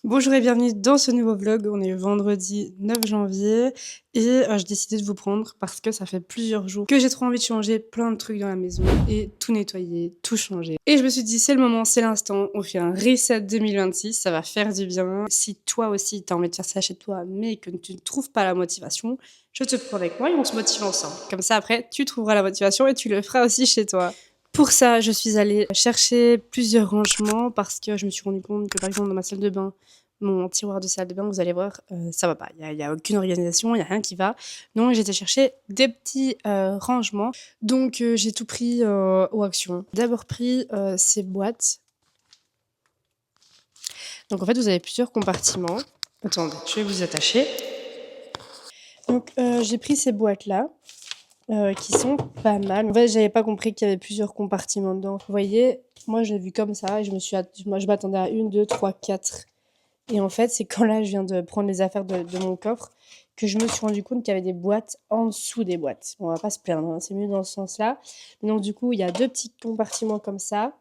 Bonjour et bienvenue dans ce nouveau vlog. On est vendredi 9 janvier et j'ai décidé de vous prendre parce que ça fait plusieurs jours que j'ai trop envie de changer plein de trucs dans la maison et tout nettoyer, tout changer. Et je me suis dit c'est le moment, c'est l'instant, on fait un reset 2026, ça va faire du bien. Si toi aussi t'as envie de faire ça chez toi mais que tu ne trouves pas la motivation, je te prends avec moi et on se motive ensemble. Comme ça après tu trouveras la motivation et tu le feras aussi chez toi. Pour ça, je suis allée chercher plusieurs rangements parce que je me suis rendu compte que par exemple dans ma salle de bain, mon tiroir de salle de bain, vous allez voir, ça va pas. Il y a aucune organisation, il y a rien qui va. Donc j'ai été chercher des petits rangements. Donc j'ai tout pris aux actions. D'abord pris ces boîtes. Donc en fait, vous avez plusieurs compartiments. Attendez, je vais vous attacher. Donc j'ai pris ces boîtes-là. Qui sont pas mal. En fait, j'avais pas compris qu'il y avait plusieurs compartiments dedans. Vous voyez, moi je l'ai vu comme ça et moi, je m'attendais à 1, 2, 3, 4. Et en fait, c'est quand là je viens de prendre les affaires de mon coffre que je me suis rendu compte qu'il y avait des boîtes en dessous des boîtes. On va pas se plaindre, hein, c'est mieux dans ce sens-là. Mais donc du coup, il y a deux petits compartiments comme ça.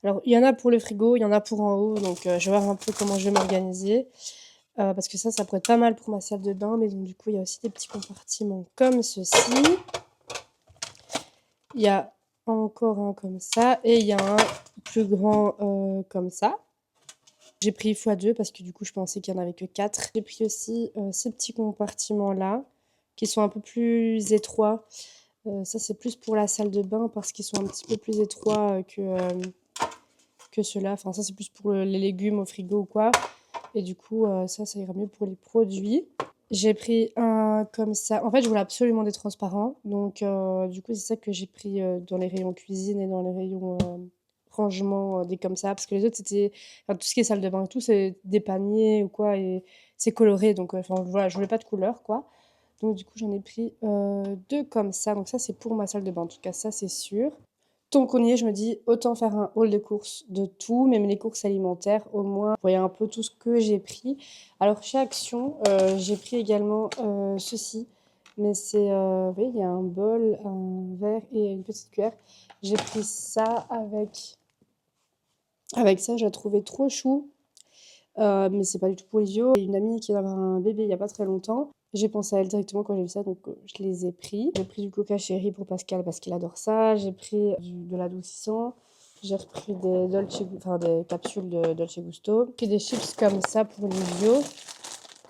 Alors, il y en a pour le frigo, il y en a pour en haut. Donc, je vais voir un peu comment je vais m'organiser. Parce que ça pourrait être pas mal pour ma salle de bain. Mais donc, du coup, il y a aussi des petits compartiments comme ceci. Il y a encore un comme ça. Et il y a un plus grand comme ça. J'ai pris x2 parce que du coup, je pensais qu'il n'y en avait que 4. J'ai pris aussi ces petits compartiments-là qui sont un peu plus étroits. Ça, c'est plus pour la salle de bain parce qu'ils sont un petit peu plus étroits que ceux-là. Enfin, ça, c'est plus pour les légumes au frigo ou quoi. Et du coup, ça ira mieux pour les produits. J'ai pris un comme ça. En fait, je voulais absolument des transparents. Donc, du coup, c'est ça que j'ai pris dans les rayons cuisine et dans les rayons rangement, des comme ça. Parce que les autres, c'était... Enfin, tout ce qui est salle de bain et tout, c'est des paniers ou quoi. Et c'est coloré. Donc, enfin, voilà, je voulais pas de couleur, quoi. Donc, du coup, j'en ai pris 2 comme ça. Donc, ça, c'est pour ma salle de bain. En tout cas, ça, c'est sûr. Tant qu'on y est, je me dis autant faire un haul de courses de tout, même les courses alimentaires, au moins, vous voyez un peu tout ce que j'ai pris. Alors, chez Action, j'ai pris également ceci, mais c'est, vous voyez, il y a un bol, un verre et une petite cuillère. J'ai pris ça avec ça, je la trouvais trop chou, mais c'est pas du tout pour les yeux. J'ai une amie qui vient d'avoir un bébé il y a pas très longtemps. J'ai pensé à elle directement quand j'ai vu ça, donc je les ai pris. J'ai pris du Coca Cherry pour Pascal parce qu'il adore ça. J'ai pris de l'adoucissant. J'ai repris des capsules de Dolce Gusto. J'ai pris des chips comme ça pour Livio.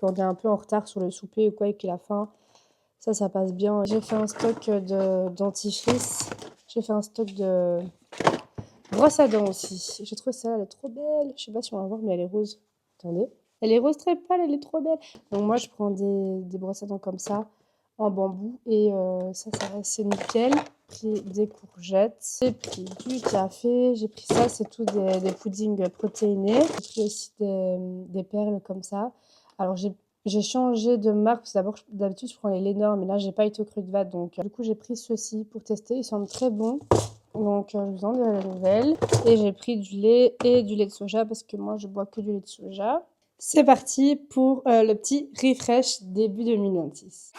Quand on est un peu en retard sur le souper ou quoi et qu'il a faim, ça passe bien. J'ai fait un stock de dentifrice. J'ai fait un stock de brosse à dents aussi. J'ai trouvé ça, elle est trop belle. Je sais pas si on va voir, mais elle est rose. Attendez. Elle est rose très pâle, elle est trop belle. Donc moi, je prends des brosses à dents comme ça, en bambou. Et ça c'est nickel. J'ai pris des courgettes. J'ai pris du café. J'ai pris ça, c'est tout des puddings protéinés. J'ai pris aussi des perles comme ça. Alors j'ai changé de marque parce que d'habitude je prends les Lénore, mais là j'ai pas été au Cru de Vat, donc du coup j'ai pris ceux-ci pour tester. Ils semblent très bons. Donc, je vous en donne la nouvelle. Et j'ai pris du lait et du lait de soja parce que moi, je bois que du lait de soja. C'est parti pour le petit refresh début 2026.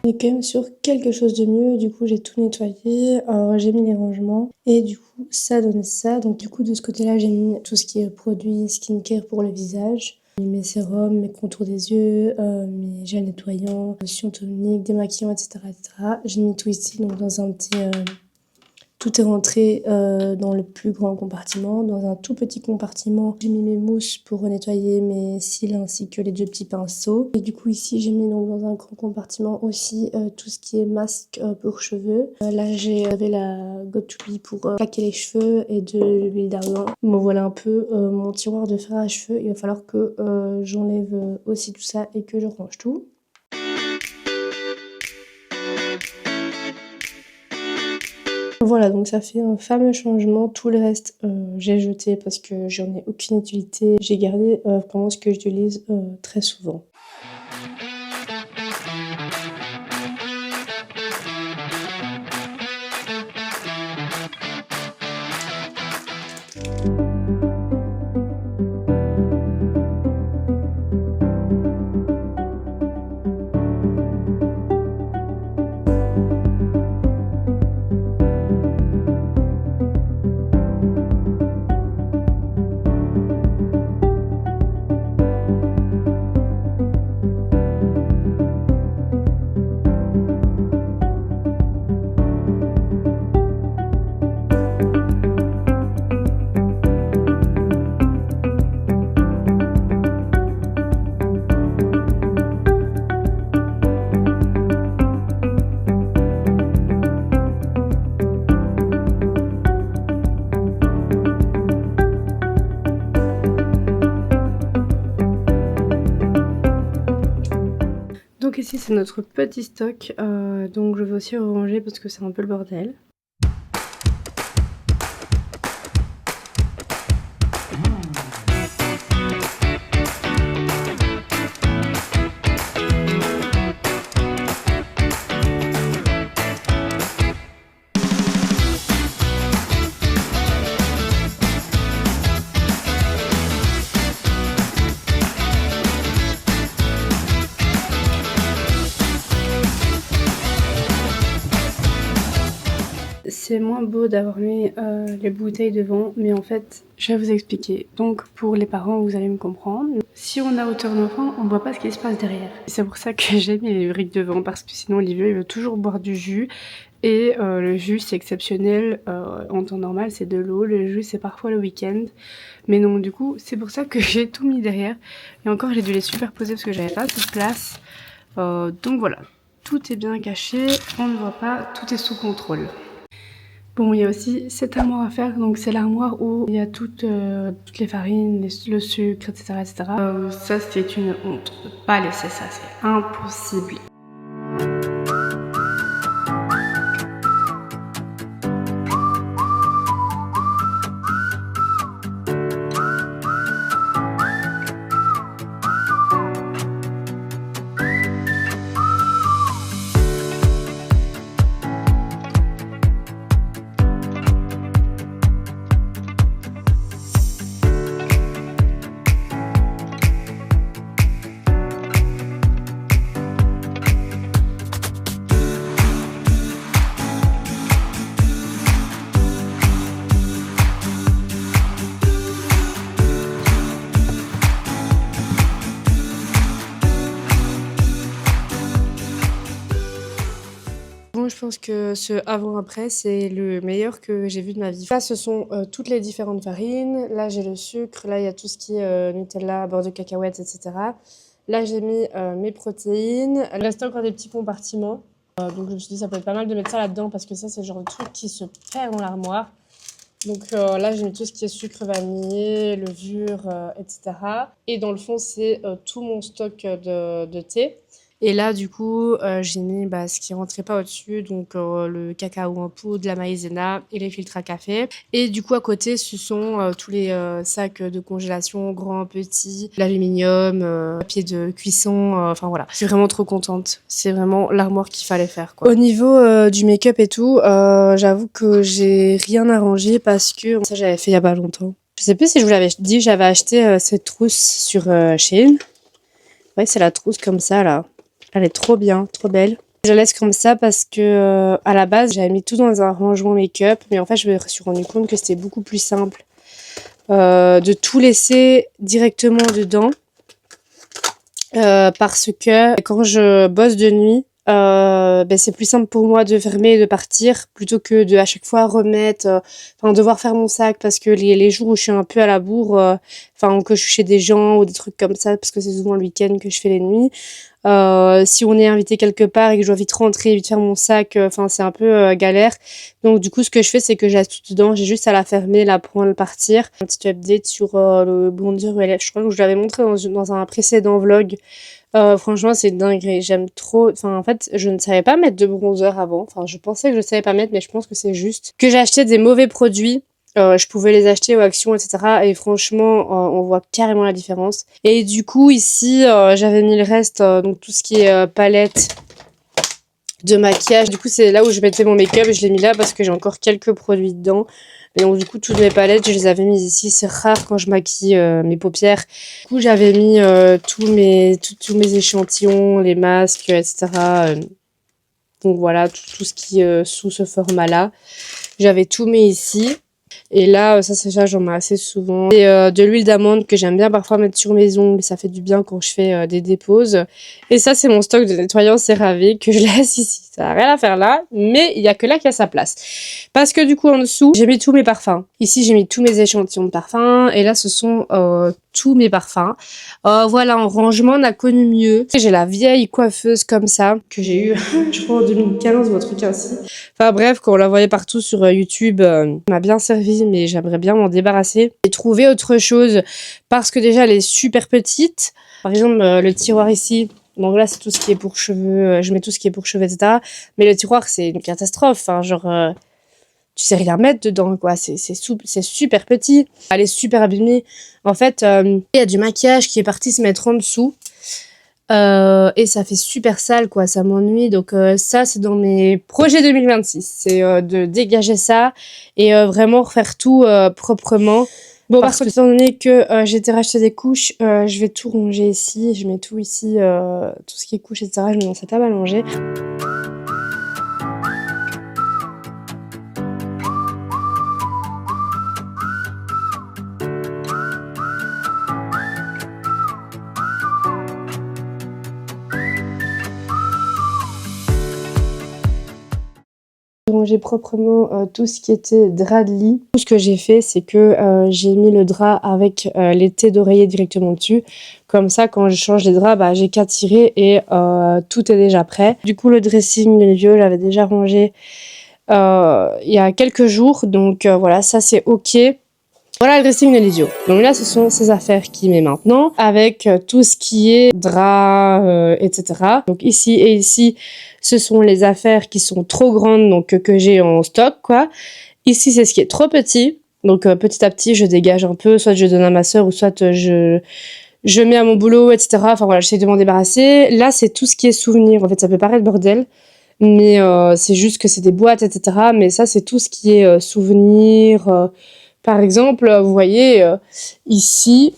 On est quand même sur quelque chose de mieux. Du coup, j'ai tout nettoyé, j'ai mis les rangements et du coup, ça donne ça. Donc, du coup, de ce côté-là, j'ai mis tout ce qui est produits skincare pour le visage. J'ai mis mes sérums, mes contours des yeux, mes gels nettoyants, lotions toniques, démaquillants, etc., etc. J'ai mis tout ici, donc dans un petit Tout est rentré dans le plus grand compartiment. Dans un tout petit compartiment, j'ai mis mes mousses pour nettoyer mes cils ainsi que les 2 petits pinceaux. Et du coup ici j'ai mis donc dans un grand compartiment aussi tout ce qui est masque pour cheveux. Là j'avais la Got2Be pour plaquer les cheveux et de l'huile d'argan. Bon voilà un peu mon tiroir de fer à cheveux. Il va falloir que j'enlève aussi tout ça et que je range tout. Voilà, donc ça fait un fameux changement. Tout le reste, j'ai jeté parce que j'en ai aucune utilité. J'ai gardé vraiment ce que j'utilise très souvent. Donc ici c'est notre petit stock, donc je vais aussi ranger parce que c'est un peu le bordel. C'est moins beau d'avoir mis les bouteilles devant, mais en fait, je vais vous expliquer. Donc, pour les parents, vous allez me comprendre. Si on a hauteur d'enfant, on ne voit pas ce qui se passe derrière. C'est pour ça que j'ai mis les briques devant, parce que sinon, Olivier, il veut toujours boire du jus. Et le jus, c'est exceptionnel. En temps normal, c'est de l'eau. Le jus, c'est parfois le week-end. Mais non, du coup, c'est pour ça que j'ai tout mis derrière. Et encore, j'ai dû les superposer parce que j'avais pas assez de place. Donc voilà, tout est bien caché. On ne voit pas, tout est sous contrôle. Bon, il y a aussi cette armoire à faire, donc c'est l'armoire où il y a toutes les farines, le sucre, etc. etc. Ça, c'est une honte de ne pas laisser ça, c'est impossible. Bon, je pense que ce avant-après, c'est le meilleur que j'ai vu de ma vie. Là, ce sont toutes les différentes farines. Là, j'ai le sucre. Là, il y a tout ce qui est Nutella, beurre de cacahuètes, etc. Là, j'ai mis mes protéines. Il reste encore des petits compartiments. Donc, je me suis dit, ça peut être pas mal de mettre ça là-dedans parce que ça, c'est le genre de truc qui se perd dans l'armoire. Donc là, j'ai mis tout ce qui est sucre vanillé, levure, etc. Et dans le fond, c'est tout mon stock de thé. Et là, du coup, j'ai mis ce qui rentrait pas au-dessus, donc le cacao en poudre, la maïzena et les filtres à café. Et du coup, à côté, ce sont tous les sacs de congélation, grands, petits, l'aluminium, papier de cuisson, enfin voilà. Je suis vraiment trop contente. C'est vraiment l'armoire qu'il fallait faire, quoi. Au niveau du make-up et tout, j'avoue que j'ai rien arrangé parce que ça, j'avais fait il y a pas longtemps. Je sais plus si je vous l'avais dit, j'avais acheté cette trousse sur Shein. Ouais, c'est la trousse comme ça, là. Elle est trop bien, trop belle. Je la laisse comme ça parce que à la base, j'avais mis tout dans un rangement make-up. Mais en fait, je me suis rendu compte que c'était beaucoup plus simple de tout laisser directement dedans. Parce que quand je bosse de nuit, c'est plus simple pour moi de fermer et de partir plutôt que de à chaque fois remettre, devoir faire mon sac parce que les jours où je suis un peu à la bourre, que je suis chez des gens ou des trucs comme ça, parce que c'est souvent le week-end que je fais les nuits. Si on est invité quelque part et que je dois vite rentrer, vite faire mon sac, c'est un peu galère. Donc du coup, ce que je fais, c'est que j'ai tout dedans. J'ai juste à la fermer, la prendre, partir. Un petit update sur le bondir ELF. Je crois que je l'avais montré dans un précédent vlog. Franchement, c'est dingue. J'aime trop. En fait, je ne savais pas mettre de bronzer avant. Je pensais que je savais pas mettre, mais je pense que c'est juste que j'ai acheté des mauvais produits. Je pouvais les acheter aux actions, etc. Et franchement, on voit carrément la différence. Et du coup, ici, j'avais mis le reste, donc tout ce qui est palette de maquillage. Du coup, c'est là où je mettais mon make-up. Je l'ai mis là parce que j'ai encore quelques produits dedans. Et donc, du coup, toutes mes palettes, je les avais mises ici. C'est rare quand je maquille mes paupières. Du coup, j'avais mis tous mes échantillons, les masques, etc. Donc voilà, tout ce qui est sous ce format-là. J'avais tout mis ici. Et là, ça, j'en mets assez souvent. Et de l'huile d'amande que j'aime bien parfois mettre sur mes ongles. Ça fait du bien quand je fais des déposes. Et ça, c'est mon stock de nettoyant CeraVe que je laisse ici. Ça n'a rien à faire là, mais il y a que là qu'il y a sa place. Parce que du coup, en dessous, j'ai mis tous mes parfums. Ici, j'ai mis tous mes échantillons de parfums. Et là, ce sont tous mes parfums. Voilà, en rangement, on a connu mieux. J'ai la vieille coiffeuse comme ça, que j'ai eue, je crois, en 2015 ou un truc ainsi. Bref, quand on la voyait partout sur YouTube, m'a bien servi, mais j'aimerais bien m'en débarrasser. J'ai trouvé autre chose, parce que déjà, elle est super petite. Par exemple, le tiroir ici, donc là, c'est tout ce qui est pour cheveux, je mets tout ce qui est pour cheveux, etc. Mais le tiroir, c'est une catastrophe, tu sais rien mettre dedans, quoi. C'est super petit. Elle est super abîmée. En fait, il y a du maquillage qui est parti se mettre en dessous. Et ça fait super sale, quoi. Ça m'ennuie. Donc ça, c'est dans mes projets 2026. C'est de dégager ça et vraiment refaire tout proprement. Bon, parce que étant donné que j'ai été racheter des couches, je vais tout ranger ici. Je mets tout ici, tout ce qui est couches, etc. Je mets dans cette table à manger. Ranger proprement tout ce qui était drap de lit. Tout ce que j'ai fait, c'est que j'ai mis le drap avec les thés d'oreiller directement dessus. Comme ça, quand je change les draps, j'ai qu'à tirer et tout est déjà prêt. Du coup, le dressing, les vieux, j'avais déjà rangé il y a quelques jours. Donc voilà, ça c'est ok. Voilà le dressing de l'idiot. Donc là, ce sont ces affaires qu'il met maintenant, avec tout ce qui est drap, etc. Donc ici et ici, ce sont les affaires qui sont trop grandes, donc que j'ai en stock, quoi. Ici, c'est ce qui est trop petit. Donc petit à petit, je dégage un peu, soit je donne à ma sœur, ou soit je mets à mon boulot, etc. Voilà, j'essaie de m'en débarrasser. Là, c'est tout ce qui est souvenir. En fait, ça peut paraître bordel, mais c'est juste que c'est des boîtes, etc. Mais ça, c'est tout ce qui est souvenir. Par exemple, vous voyez ici,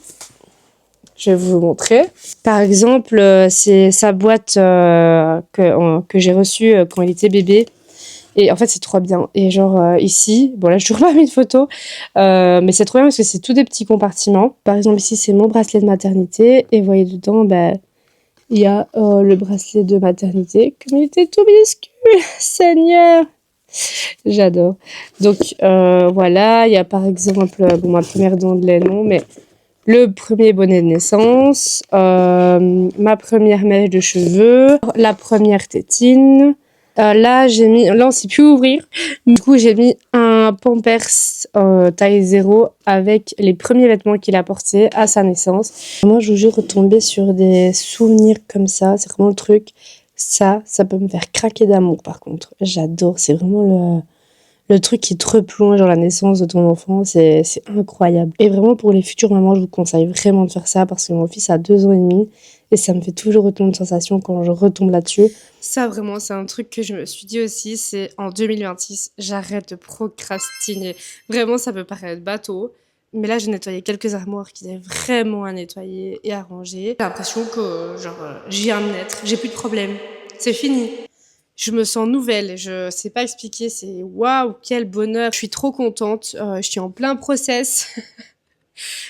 je vais vous montrer. Par exemple, c'est sa boîte que j'ai reçue quand il était bébé. Et en fait, c'est trop bien. Et ici, bon là, je ne trouve pas mis de photo, mais c'est trop bien parce que c'est tous des petits compartiments. Par exemple, ici, c'est mon bracelet de maternité. Et vous voyez dedans, il y a le bracelet de maternité. Comme il était tout minuscule, Seigneur! J'adore. Donc voilà, il y a par exemple, ma première dent de lait, non, mais le premier bonnet de naissance, ma première mèche de cheveux, la première tétine. Là, on sait plus ouvrir. Du coup, j'ai mis un Pampers taille 0 avec les premiers vêtements qu'il a portés à sa naissance. Moi, je vous jure, retomber sur des souvenirs comme ça, c'est vraiment le truc. Ça peut me faire craquer d'amour, par contre. J'adore, c'est vraiment le truc qui te replonge dans la naissance de ton enfant, c'est incroyable. Et vraiment, pour les futures mamans, je vous conseille vraiment de faire ça parce que mon fils a 2 ans et demi et ça me fait toujours autant de sensations quand je retombe là-dessus. Ça, vraiment, c'est un truc que je me suis dit aussi, c'est en 2026, j'arrête de procrastiner. Vraiment, ça peut paraître bateau, mais là, j'ai nettoyé quelques armoires qui étaient vraiment à nettoyer et à ranger. J'ai l'impression que, je viens de naître, j'ai plus de problème, c'est fini. Je me sens nouvelle, je sais pas expliquer, c'est waouh, quel bonheur. Je suis trop contente, je suis en plein process.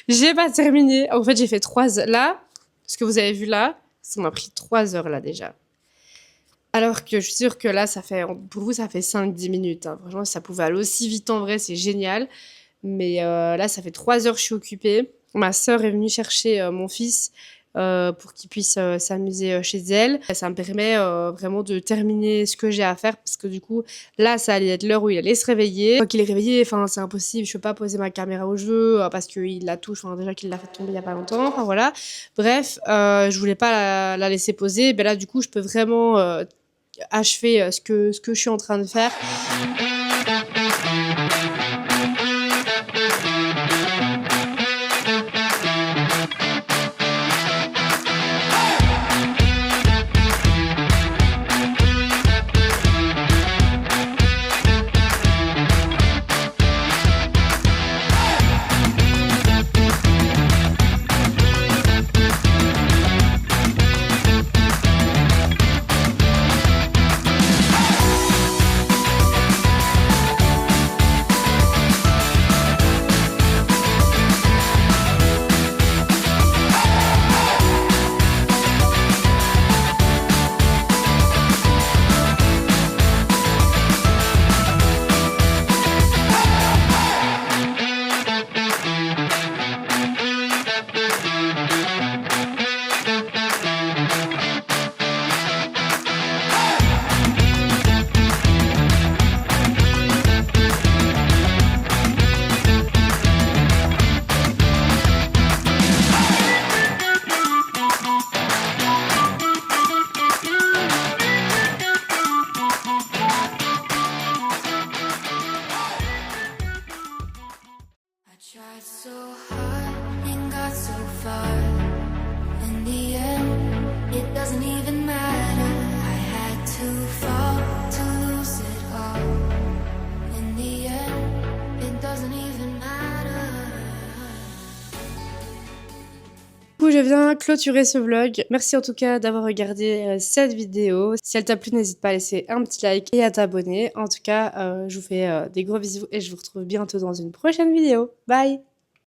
J'ai pas terminé. En fait, j'ai fait 3 heures. Là, ce que vous avez vu là, ça m'a pris 3 heures là déjà. Alors que je suis sûre que là, pour vous, ça fait 5-10 minutes, hein. Franchement, si ça pouvait aller aussi vite en vrai, c'est génial. Mais là, ça fait 3 heures que je suis occupée. Ma sœur est venue chercher mon fils pour qu'il puisse s'amuser chez elle. Ça me permet vraiment de terminer ce que j'ai à faire parce que du coup, là, ça allait être l'heure où il allait se réveiller. Quand il est réveillé, enfin, c'est impossible. Je peux pas poser ma caméra où je veux parce qu'il la touche. Enfin, déjà qu'il l'a fait tomber il y a pas longtemps. Enfin, voilà. Bref, je voulais pas la laisser poser. Ben là, du coup, je peux vraiment achever ce que je suis en train de faire. Tried so hard and got so far. In the end, it doesn't even matter. I had to fall to lose it all. In the end, it doesn't even matter. Du coup, je viens clôturer ce vlog. Merci en tout cas d'avoir regardé cette vidéo. Si elle t'a plu, n'hésite pas à laisser un petit like et à t'abonner. En tout cas, je vous fais des gros bisous et je vous retrouve bientôt dans une prochaine vidéo. Bye!